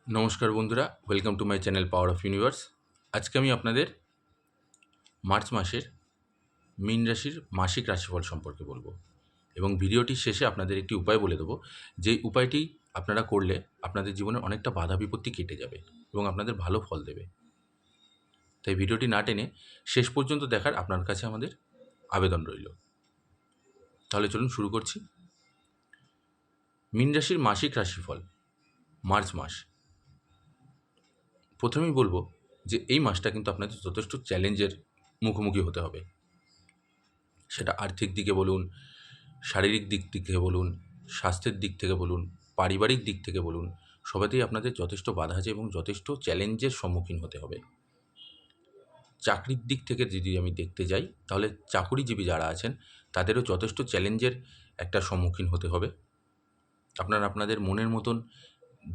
নমস্কার বন্ধুরা, welcome to my channel power of universe. আজকে আমি আপনাদের মার্চ মাসের মীন রাশির মাসিক রাশিফল সম্পর্কে বলবো এবং ভিডিওটির শেষে আপনাদের একটি উপায় বলে দেবো, যেই উপায়টি আপনারা করলে আপনাদের জীবনে অনেকটা বাধা বিপত্তি কেটে যাবে এবং আপনাদের ভালো ফল দেবে। তাই ভিডিওটি না টেনে শেষ পর্যন্ত দেখার আপনার কাছে আমাদের আবেদন রইল। তাহলে চলুন শুরু করছি। মীন রাশির মাসিক রাশিফল মার্চ মাস। প্রথমেই বলবো যে এই মাসটা কিন্তু আপনাদের যথেষ্ট চ্যালেঞ্জের মুখোমুখি হতে হবে। সেটা আর্থিক দিকে বলুন, শারীরিক দিক থেকে বলুন, স্বাস্থ্যের দিক থেকে বলুন, পারিবারিক দিক থেকে বলুন, সবেতেই আপনাদের যথেষ্ট বাধা আছে এবং যথেষ্ট চ্যালেঞ্জের সম্মুখীন হতে হবে। চাকরির দিক থেকে যদি আমি দেখতে যাই, তাহলে চাকুরিজীবী যারা আছেন তাদেরও যথেষ্ট চ্যালেঞ্জের একটা সম্মুখীন হতে হবে। আপনারা আপনাদের মনের মতন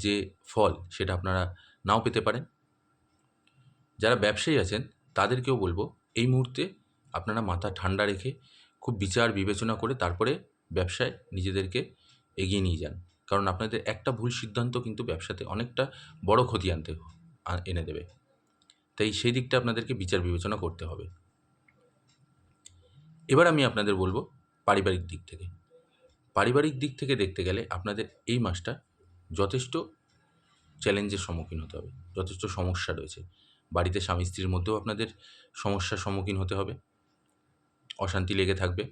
যে ফল সেটা আপনারা নাও পেতে পারেন। যারা ব্যবসায়ী আছেন তাদেরকেও বলবো, এই মুহূর্তে আপনারা মাথা ঠান্ডা রেখে খুব বিচার বিবেচনা করে তারপরে ব্যবসায় নিজেদেরকে এগিয়ে নিয়ে যান। কারণ আপনাদের একটা ভুল সিদ্ধান্ত কিন্তু ব্যবসাতে অনেকটা বড় ক্ষতি এনে দেবে। তাই সেই দিকটা আপনাদেরকে বিচার বিবেচনা করতে হবে। এবার আমি আপনাদের বলবো পারিবারিক দিক থেকে। পারিবারিক দিক থেকে দেখতে গেলে আপনাদের এই মাসটা যথেষ্ট চ্যালেঞ্জের সম্মুখীন হতে হবে, যথেষ্ট সমস্যা রয়েছে। বাড়িতে স্বামী স্ত্রীর মধ্যেও আপনাদের সমস্যার সম্মুখীন হতে হবে, অশান্তি লেগে থাকবে।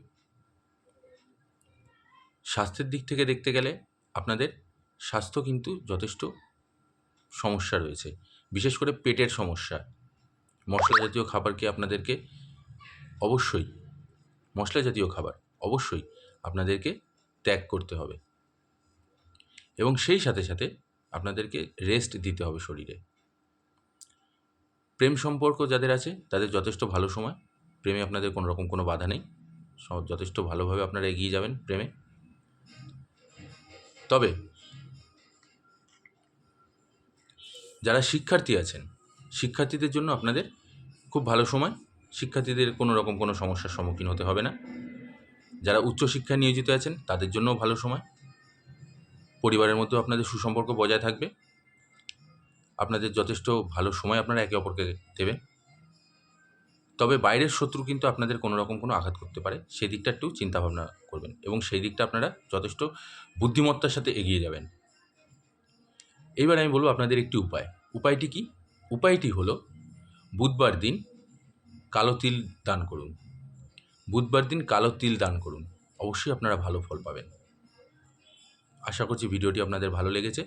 স্বাস্থ্যের দিক থেকে দেখতে গেলে আপনাদের স্বাস্থ্য কিন্তু যথেষ্ট সমস্যা রয়েছে, বিশেষ করে পেটের সমস্যা। মশলা জাতীয় খাবারকে আপনাদেরকে অবশ্যই মশলা জাতীয় খাবার অবশ্যই আপনাদেরকে ত্যাগ করতে হবে এবং সেই সাথে সাথে আপনাদেরকে রেস্ট দিতে হবে শরীরে। প্রেম সম্পর্ক যাদের আছে তাদের যথেষ্ট ভালো সময়। প্রেমে আপনাদের কোনো রকম কোনো বাধা নেই, যথেষ্ট ভালোভাবে আপনারা এগিয়ে যাবেন প্রেমে। তবে যারা শিক্ষার্থী আছেন, শিক্ষার্থীদের জন্য আপনাদের খুব ভালো সময়। শিক্ষার্থীদের কোনো রকম কোনো সমস্যার সম্মুখীন হতে হবে না। যারা উচ্চশিক্ষায় নিয়োজিত আছেন তাদের জন্যও ভালো সময়। পরিবারের মধ্যেও আপনাদের সুসম্পর্ক বজায় থাকবে। আপনাদের যথেষ্ট ভালো সময় আপনারা একে অপরকে দেবেন। তবে বাইরের শত্রু কিন্তু আপনাদের কোনো রকম কোনো আঘাত করতে পারে, সেই দিকটা একটু চিন্তাভাবনা করবেন এবং সেই দিকটা আপনারা যথেষ্ট বুদ্ধিমত্তার সাথে এগিয়ে যাবেন। এইবার আমি বলবো আপনাদের একটি উপায়। উপায়টি কি? উপায়টি হলো বুধবার দিন কালো তিল দান করুন। বুধবার দিন কালো তিল দান করুন, অবশ্যই আপনারা ভালো ফল পাবেন। আশা করছি ভিডিওটি আপনাদের ভালো লেগেছে।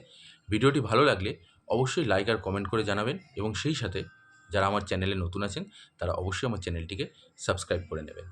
ভিডিওটি ভালো লাগলে অবশ্যই লাইক আর কমেন্ট করে জানাবেন এবং সেই সাথে যারা আমার চ্যানেলে নতুন আছেন তারা অবশ্যই আমার চ্যানেলটিকে সাবস্ক্রাইব করে নেবেন।